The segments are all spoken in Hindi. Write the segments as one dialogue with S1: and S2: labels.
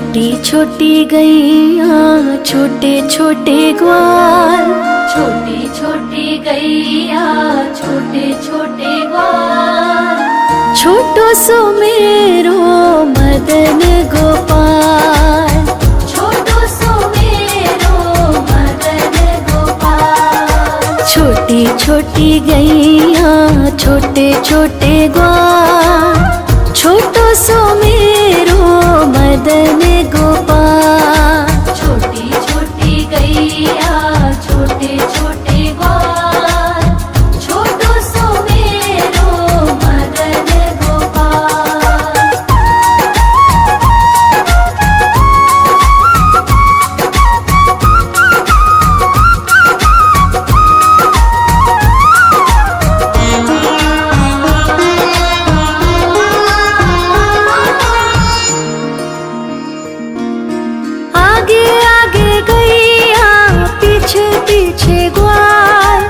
S1: छोटी छोटी गैया छोटे छोटे ग्वाल,
S2: छोटी छोटी गैया छोटे छोटे ग्वाल,
S1: छोटो सो मेरो मदन गोपाल,
S2: छोटो सो मेरो मदन गोपाल।
S1: छोटी छोटी गैया छोटे छोटे ग्वाल, छोटो सो मेरो मदन गोपाल।
S2: छोटी छोटी गैया छोटे छोटे ग्वाल, छोटो सो मेरो मदन गोपाल।
S1: आगे आगे गैया पीछे पीछे ग्वाल,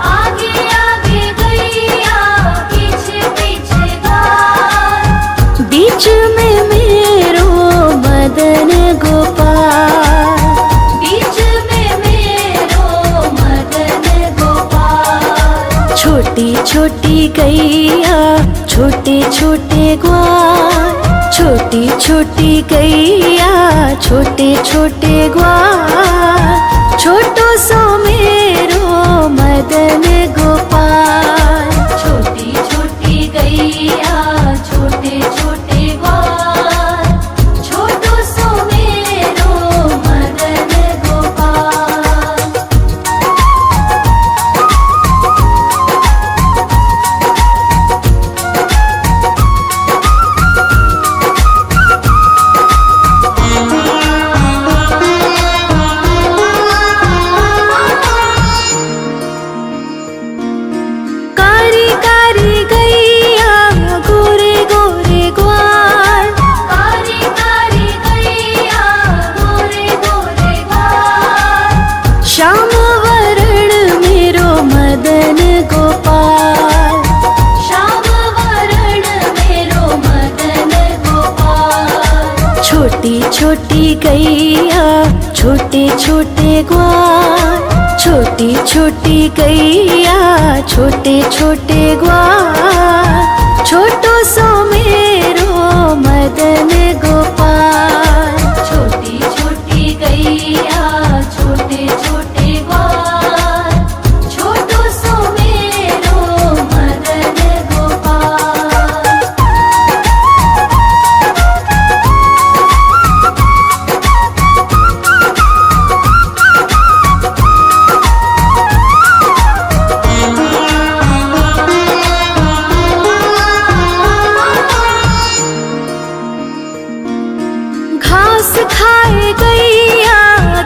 S2: आगे आगे गैया पीछे पीछे ग्वाल,
S1: बीच में मेरो मदन गोपाल।
S2: बीच में मेरो मदन गोपाल।
S1: छोटी छोटी गैया छोटे छोटे ग्वाल, छोटी छोटी गैया छोटे छोटे ग्वाल, छोटो सो मेरो मदन गोपाल।
S2: छोटी छोटी गैया छोटे छोटे ग्वाल, छोटो सो मेरो मदन गोपाल।
S1: कारी कारी गैया गोरे गोरे ग्वाल,
S2: कारी कारी गैया गोरे गोरे ग्वाल,
S1: श्याम वरण मेरो मदन गोपाल।
S2: श्याम वरण मेरो मदन गोपाल।
S1: छोटी छोटी गैया छोटे छोटे ग्वाल, छोटी छोटी गैया छोटे छोटे ग्वाल, छोटो सो मेरो मदन गोपाल।
S2: छोटी छोटी गैया छोटे छोटे ग्वाल, छोटो सो मेरो मदन गोपाल।
S1: घास खाए गैया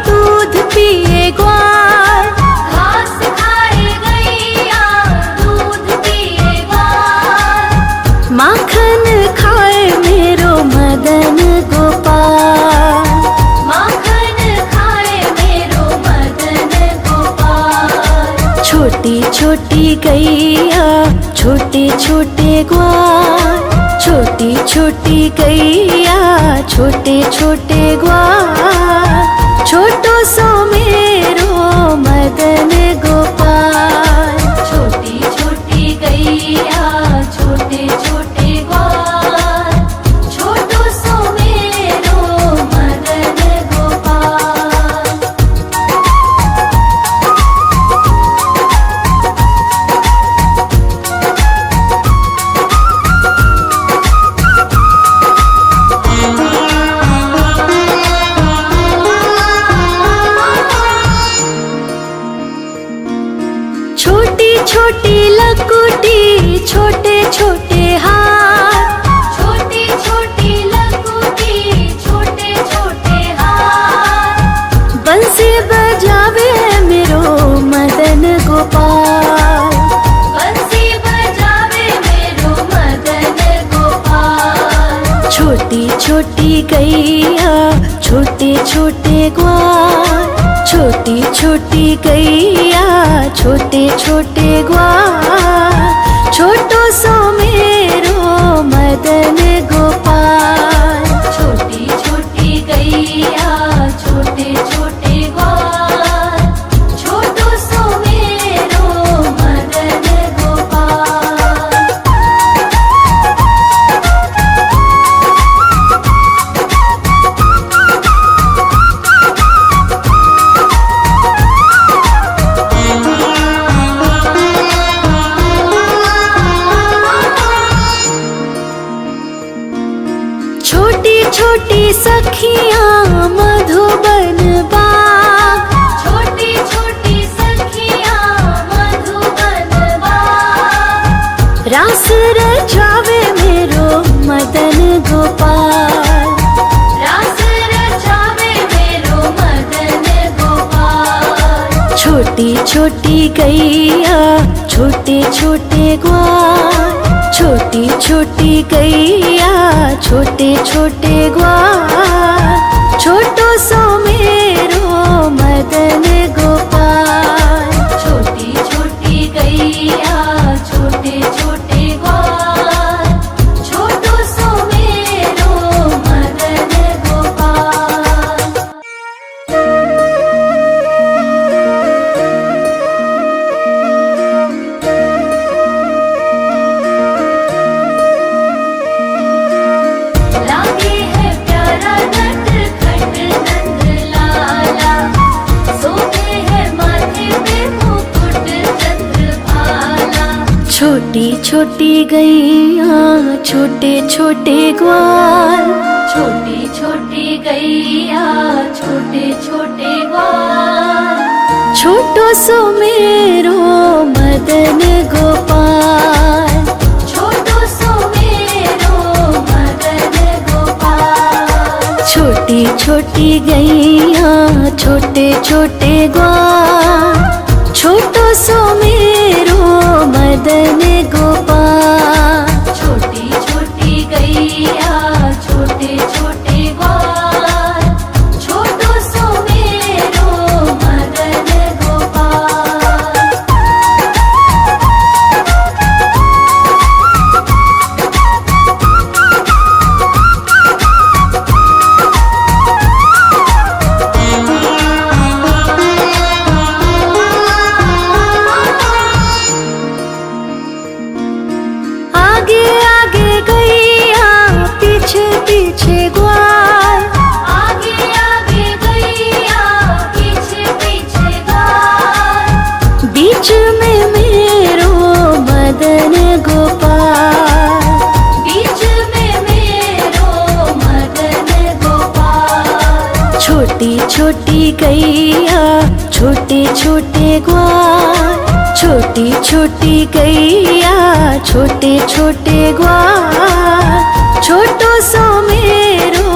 S1: दूध पिए ग्वाल,
S2: घास खाए गैया दूध पिए ग्वाल,
S1: माखन खाए मेरो मदन गोपाल।
S2: माखन खाए मेरो मदन गोपाल।
S1: छोटी छोटी गैया छोटे छोटे ग्वाल, छोटी छोटी गैया छोटे छोटे ग्वाल, छोटो सो मेरो मदन गोपाल।
S2: छोटी छोटी गैया छोटे छोटे ग्वाल, छोटो सो मेरो मदन गोपाल।
S1: छोटी छोटी लकुटी छोटे छोटे हाथ,
S2: छोटी छोटी लकुटी छोटे छोटे हाथ,
S1: बंसी बजावे मेरो मदन गोपाल।
S2: बंसी बजावे मेरो मदन गोपाल।
S1: छोटी छोटी गैया छोटे छोटे ग्वाल, छोटी छोटी गैया छोटे छोटे ग्वाल, छोटो सो मेरो मदन गोपाल।
S2: छोटी छोटी गैया
S1: सखियाँ मधुबन बाग,
S2: छोटी छोटी सखियाँ मधुबन बाग,
S1: रास रचावे मेरो मदन गोपाल।
S2: रास रचावे मेरो मदन गोपाल।
S1: छोटी छोटी गैया छोटे छोटे ग्वाल, छोटी छोटी गैया छोटे छोटे ग्वाल, छोटो सो मेरो मदन गोपाल।
S2: छोटी छोटी गैया छोटे छोटे ग्वाल, छोटो सो मेरो मदन गोपाल। लागे है प्यारा नटखट नंद लाला, सोते है माथे पे मुकुट चंद्रभाला।
S1: छोटी छोटी गैया छोटे छोटे ग्वाल,
S2: छोटी छोटी गैया छोटे छोटे ग्वाल,
S1: छोटो सो मेरो मदन गोपाल।
S2: छोटो सो मेरो मदन गोपाल।
S1: छोटी छोटी गैया छोटे छोटे ग्वाल, छोटो सो मेरो मदन गोपाल।
S2: छोटी छोटी गैया छोटे छोटे ग्वाल, छोटो सो मेरो मदन गोपाल।
S1: आगे आगे गैया पीछे पीछे ग्वाल,
S2: आगे आगे गैया पीछे पीछे ग्वाल,
S1: बीच में मेरो मदन गोपाल।
S2: बीच में मेरो मदन गोपाल।
S1: छोटी छोटी गैया छोटे छोटे ग्वाल, छोटी छोटी गैया छोटे छोटे ग्वाल, छोटो सो मेरो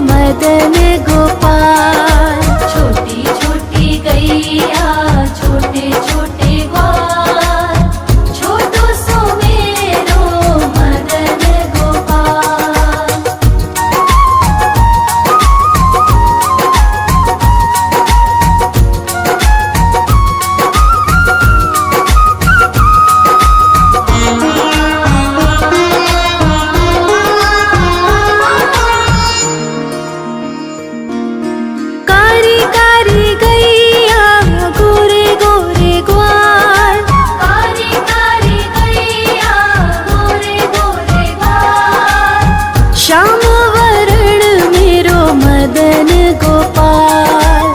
S1: मदन गोपाल।
S2: छोटी छोटी गैया छोटे छोटे ग्वाल, छोटो सो मेरो मदन गोपाल।
S1: कारी कारी गैया गोरे गोरे ग्वाल,
S2: कारी कारी गैया गोरे गोरे ग्वाल,
S1: श्याम वरण मेरो मदन गोपाल।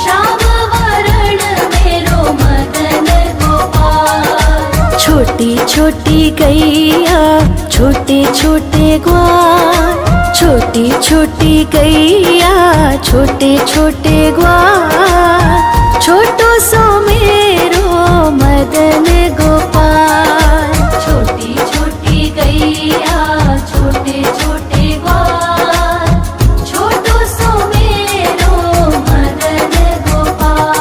S2: श्याम वरण मेरो मदन गोपाल।
S1: छोटी छोटी गैया छोटे छोटे ग्वाल, छोटी छोटी गैया छोटे छोटे ग्वाल, छोटो सो मेरो मदन गोपाल।
S2: छोटी छोटी गैया छोटे छोटे ग्वाल, छोटो सो मेरो मदन गोपाल।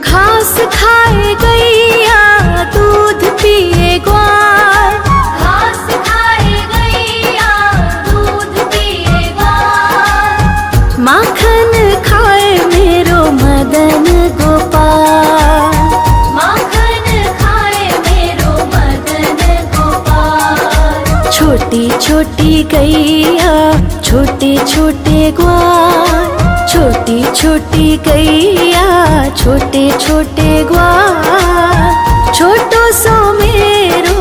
S1: घास खाए गैया दूध पिए ग्वाल,
S2: घास खाए गैया दूध पिए ग्वाल,
S1: माखन खाए मेरो मदन गोपाल।
S2: माखन खाए मेरो मदन गोपाल।
S1: छोटी छोटी गैया छोटे छोटे ग्वाल, छोटी छोटी गैया छोटे छोटे ग्वाल, छोटो सो मेरो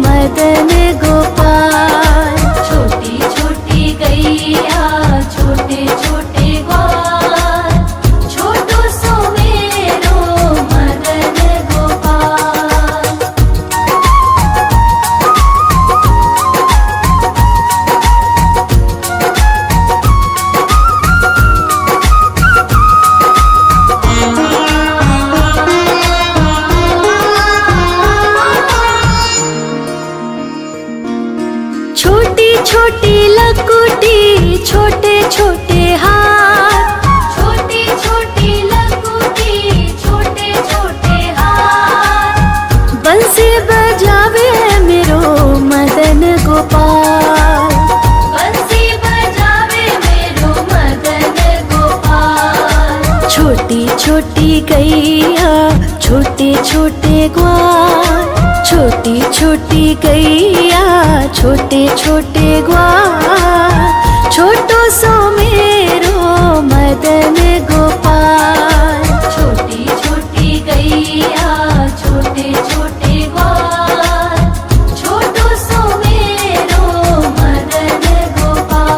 S1: मदन गोपाल। गैया छोटे छोटे ग्वाल, छोटी छोटी गैया छोटे छोटे ग्वाल, छोटो सो मेरो मदन गोपाल।
S2: छोटी छोटी गैया छोटे छोटे ग्वाल, छोटो सो मेरो मदन गोपाल।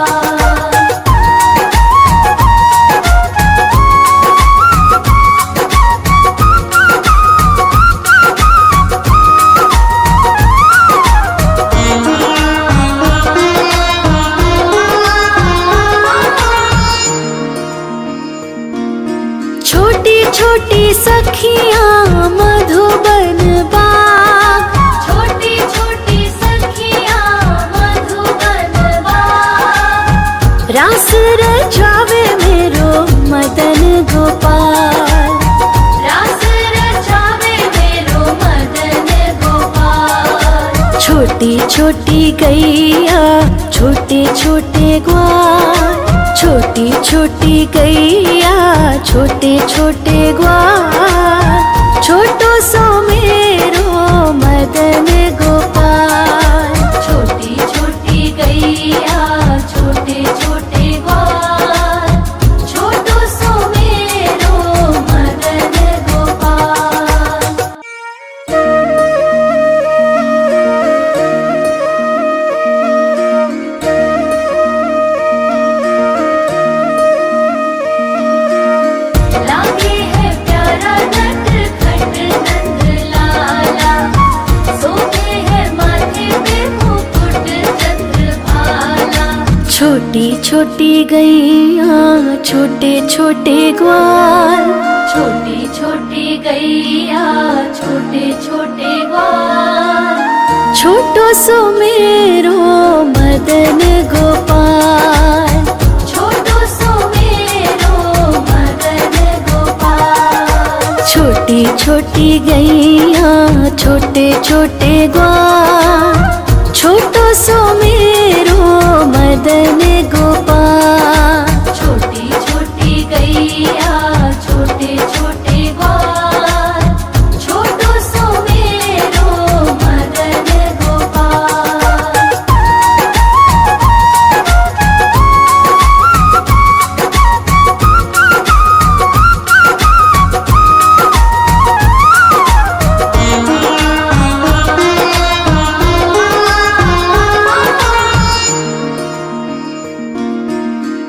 S1: छोटी छोटी सखियाँ मधुबन बाग,
S2: छोटी छोटी सखियाँ मधुबन बाग,
S1: रास रचावे मेरो मदन गोपाल।
S2: रास रचावे मेरो मदन गोपाल।
S1: छोटी छोटी गैया छोटे छोटे ग्वाल, छोटी छोटी गैया छोटे छोटे ग्वाल, छोटो सो मेरो मदन गोपाल।
S2: छोटी छोटी गैया छोटे छोटे ग्वाल, छोटो सो मेरो मदन गोपाल। लागे है प्यारा नटखट नंद लाला, सोते है माथे पे मुकुट चंद्रभाला।
S1: छोटी छोटी गैया छोटे छोटे ग्वाल,
S2: छोटी छोटी गैया छोटे छोटे ग्वाल,
S1: छोटो सो मेरो मदन गोपाल।
S2: छोटो सो मेरो मदन गोपाल।
S1: छोटी छोटी गैया छोटे छोटे ग्वाल, छोटो सो मेरो मदन गोपाल।
S2: छोटी छोटी गैया छोटे छोटे ग्वाल, छोटो सो मेरो मदन गोपाल।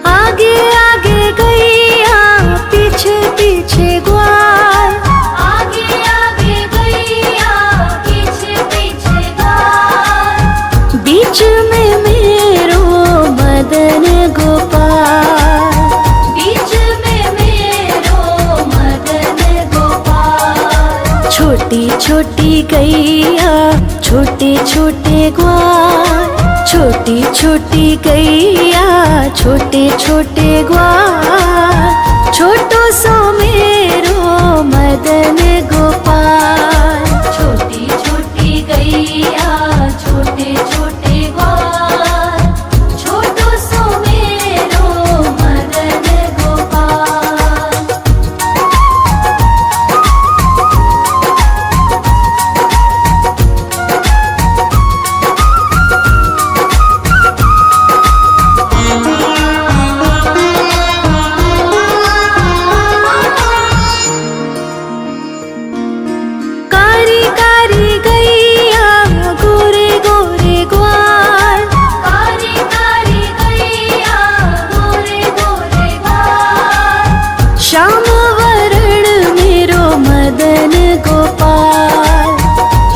S1: आगे आगे गैया पीछे पीछे ग्वाल,
S2: आगे आगे गैया पीछे पीछे ग्वाल,
S1: बीच में मेरो मदन गोपाल।
S2: बीच में मेरो मदन गोपाल।
S1: छोटी छोटी गैया छोटे छोटे ग्वाल, छोटी छोटी गैया छोटे छोटे ग्वाल, छोटो सो मेरो मदन गोपाल।
S2: छोटी छोटी गैया छोटे छोटे ग्वाल, छोटो सो मेरो मदन गोपाल।
S1: कारी कारी गैया गोरे गोरे ग्वाल,
S2: कारी कारी गैया गोरे गोरे ग्वाल,
S1: श्याम वरण मेरो मदन गोपाल।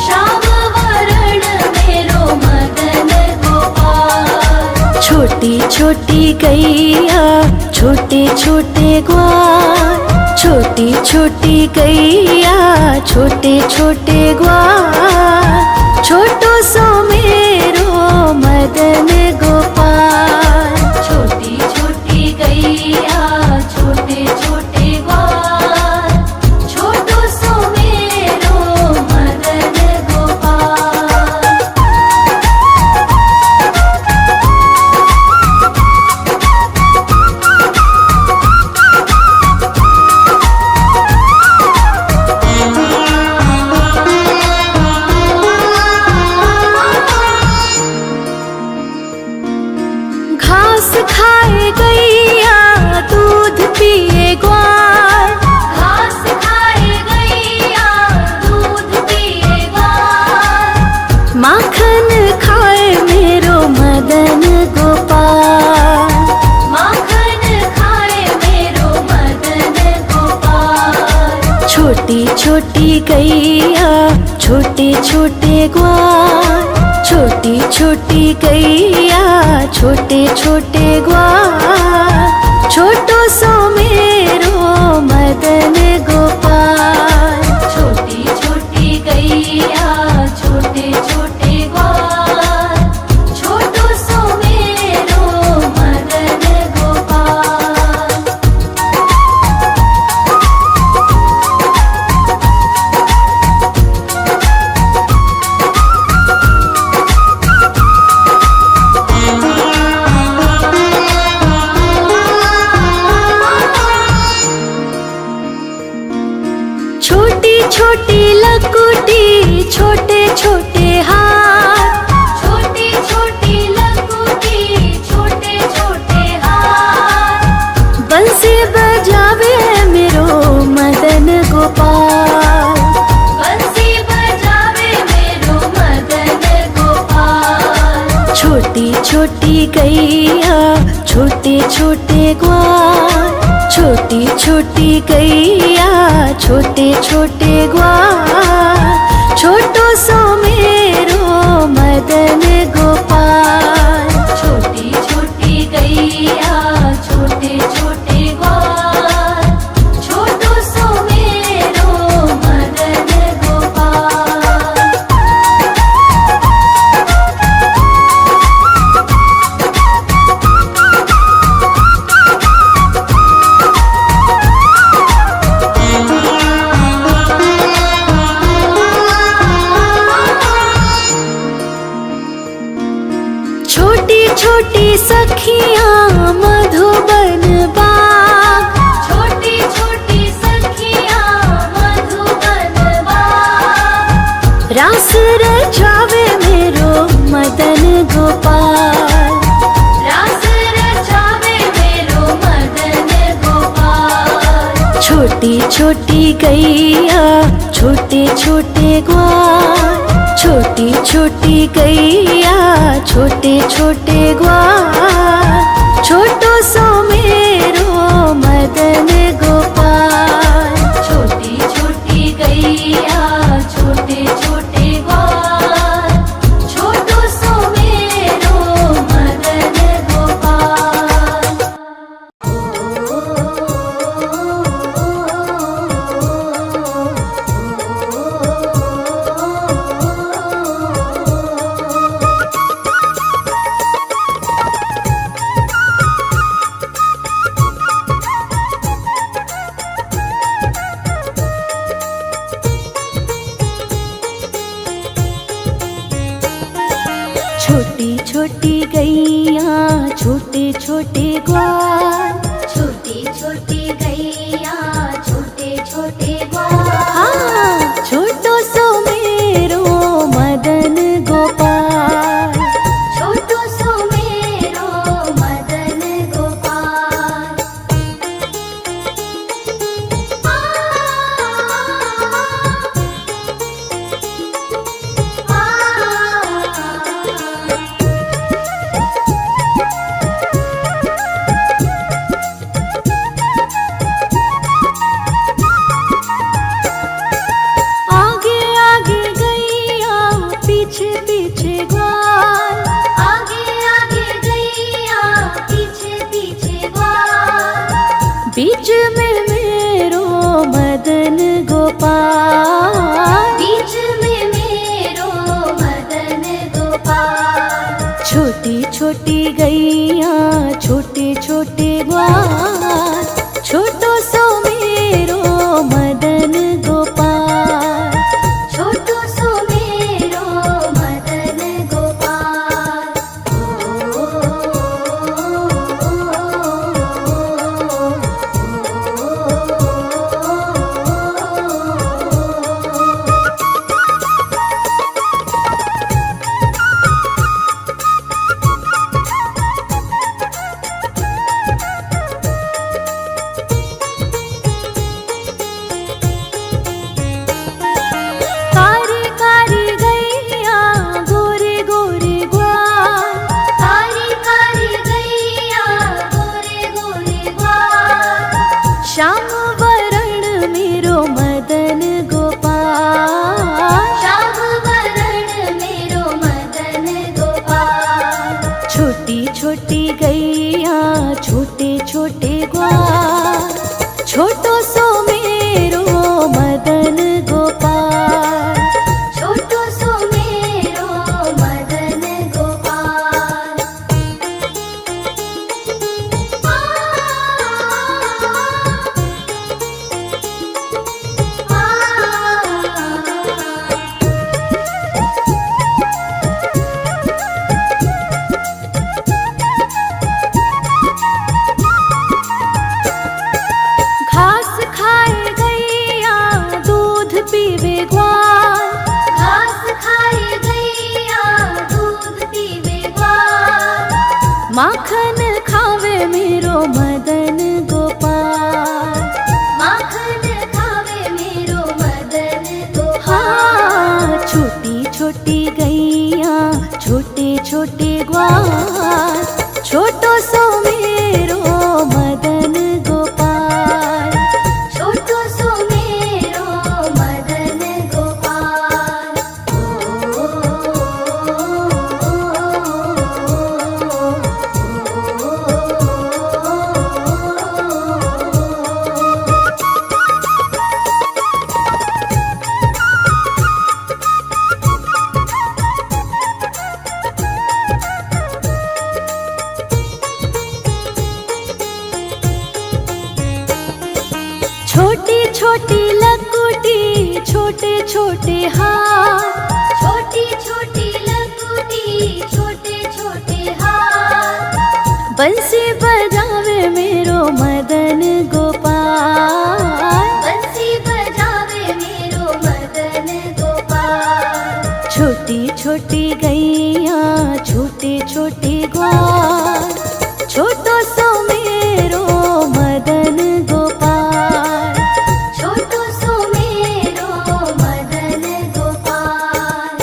S2: श्याम वरण मेरो मदन गोपाल।
S1: छोटी छोटी गैया छोटे छोटे ग्वाल, छोटी छोटी गैया छोटे छोटे ग्वाल, छोटो सो मेरो मदन गोपाल।
S2: छोटी छोटी गैया छोटे छोटे ग्वाल, छोटो सो मेरो मदन गोपाल।
S1: छोटी छोटी गैया छोटे छोटे ग्वाल, छोटी छोटी गैया छोटे छोटे ग्वाल, छोटो सो मेरो मदन गोपाल।
S2: छोटी छोटी गैया छोटे छोटे ग्वाल, छोटो सो मेरो मदन गोपाल।
S1: छोटी छोटी लकुटी छोटे छोटे हाथ,
S2: छोटी छोटी लकुटी छोटे छोटे हाथ,
S1: बंसी बजावे मेरो मदन गोपाल।
S2: बंसी बजावे मेरो मदन गोपाल।
S1: छोटी छोटी गैया छोटे छोटे ग्वाल, छोटी छोटी गैया छोटे छोटे ग्वाल, छोटो सो मेरो मदन गोपाल।
S2: छोटी छोटी गैया छोटे छोटे ग्वाल, छोटो सो मेरो मदन गोपाल।
S1: छोटी छोटी सखियाँ मधुबन बाग,
S2: छोटी छोटी सखियाँ मधुबन बाग,
S1: रास रचावे मेरो मदन गोपाल।
S2: रास रचावे मेरो मदन गोपाल।
S1: छोटी छोटी गैया छोटे छोटे ग्वाल, छोटी छोटी गैया छोटे छोटे ग्वाल, छोटो सो मेरो मदन गोपाल।
S2: छोटी छोटी गैया छोटे छोटे ग्वाल, छोटो सो मेरो मदन गोपाल।
S1: छोटी छोटी गैया छोटे छोटे ग्वाल,
S2: छोटी छोटी गैया छोटे छोटे ग्वाल,
S1: हाँ छोटो सो मेरो मदन गोपाल।
S2: छोटो सो मेरो मदन गोपाल।
S1: आगे आगे गैया पीछे पीछे ग्वाल,
S2: आगे आगे गैया पीछे पीछे ग्वाल,
S1: बीच में मेरो मदन गोपाल।
S2: बीच में मेरो मदन गोपाल।
S1: छोटी छोटी गैया छोटे छोटे ग्वाल, छोटो सो मेरो मदन गोपाल।
S2: छोटो सो मेरो मदन गोपाल।
S1: माखन खावे मेरो मदन गोपाल।
S2: माखन खावे मेरो मदन गोपाल।
S1: हाँ, छोटी छोटी गैया छोटे छोटे ग्वाल, छोटो सो मेरो मदन गोपाल।
S2: छोटो सो मेरो मदन गोपाल।
S1: छोटी छोटी लकुटी छोटे छोटे हाथ,
S2: छोटी छोटी लकुटी छोटे छोटे हाथ।
S1: बंसी बजावे मेरो मदन गोपाल।
S2: बंसी बजावे मेरो मदन गोपाल।
S1: छोटी छोटी गैया छोटे छोटे ग्वाल, छोटो सो मेरो मदन गोपाल।
S2: छोटो सो मेरो मदन गोपाल।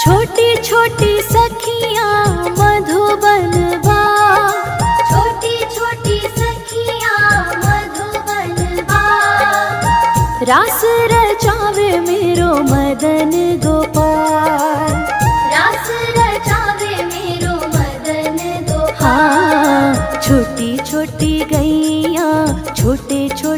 S1: छोटी छोटी सखियाँ मधुबन बा,
S2: छोटी छोटी सखियाँ मधुबन बा।
S1: रास रचावे मेरो मदन गोपाल।
S2: रास रचावे मेरो मदन गोपाल।
S1: हाँ, छोटी छोटी गैया छोटे छोटे